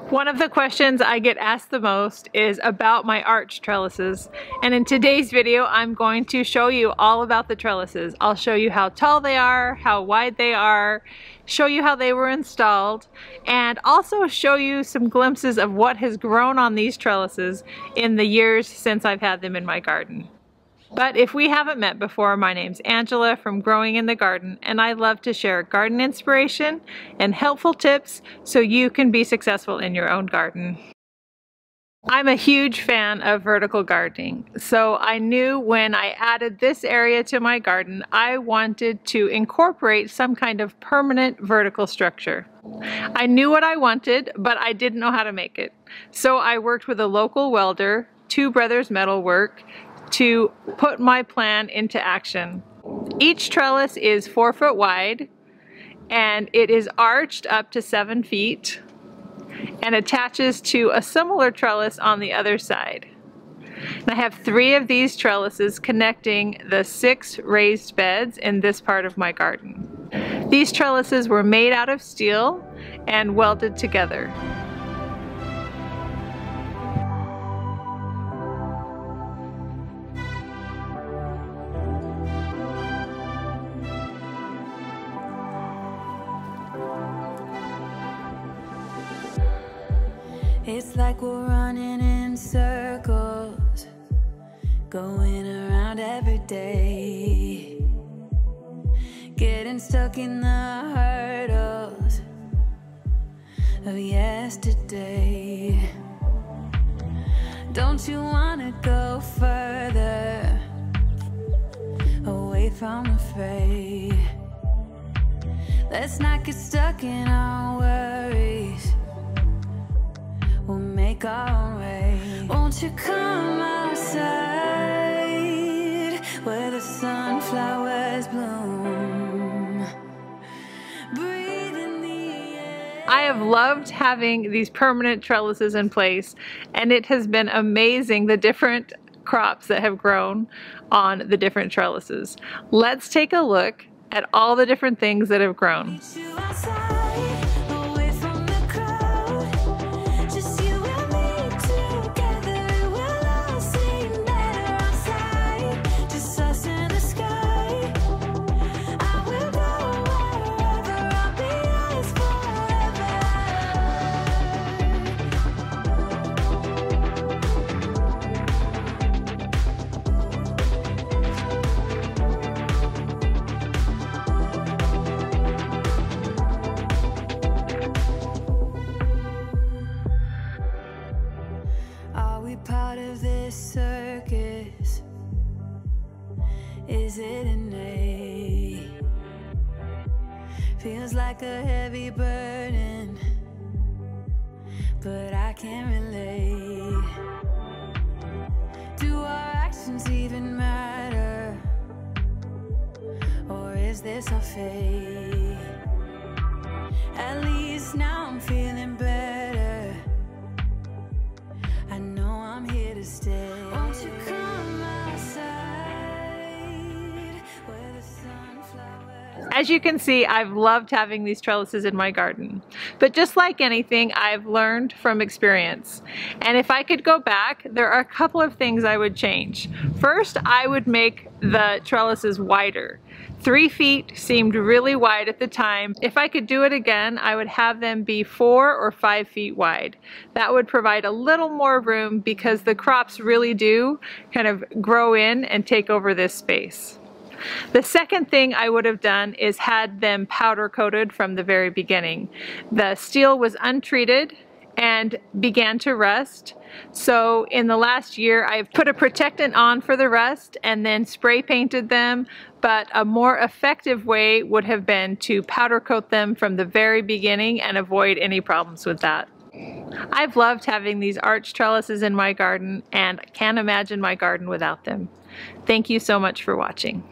One of the questions I get asked the most is about my arch trellises, and in today's video I'm going to show you all about the trellises. I'll show you how tall they are, how wide they are, show you how they were installed, and also show you some glimpses of what has grown on these trellises in the years since I've had them in my garden. But if we haven't met before, my name's Angela from Growing in the Garden, and I love to share garden inspiration and helpful tips so you can be successful in your own garden. I'm a huge fan of vertical gardening, so I knew when I added this area to my garden, I wanted to incorporate some kind of permanent vertical structure. I knew what I wanted, but I didn't know how to make it. So I worked with a local welder, Two Brothers Metalwork, to put my plan into action. Each trellis is 4 foot wide and it is arched up to 7 feet and attaches to a similar trellis on the other side. And I have 3 of these trellises connecting the 6 raised beds in this part of my garden. These trellises were made out of steel and welded together. It's like we're running in circles, going around every day, getting stuck in the hurdles of yesterday. Don't you wanna go further, away from the fray? Let's not get stuck in our worries, we'll make our own way. Won't you come outside where the sunflowers bloom? Breathe in the air. I have loved having these permanent trellises in place, and it has been amazing the different crops that have grown on the different trellises. Let's take a look at all the different things that have grown. Part of this circus, is it innate? Feels like a heavy burden, but I can't relate. Do our actions even matter, or is this our fate? At least now I'm feeling better, I know I'm here to stay. Won't you come outside where the sunflowers... As you can see, I've loved having these trellises in my garden. But just like anything, I've learned from experience. And if I could go back, there are a couple of things I would change. First, I would make the trellises wider. 3 feet seemed really wide at the time. If I could do it again, I would have them be 4 or 5 feet wide. That would provide a little more room because the crops really do kind of grow in and take over this space. The second thing I would have done is had them powder coated from the very beginning. The steel was untreated and began to rust. So in the last year I've put a protectant on for the rust and then spray painted them, but a more effective way would have been to powder coat them from the very beginning and avoid any problems with that. I've loved having these arch trellises in my garden and I can't imagine my garden without them. Thank you so much for watching.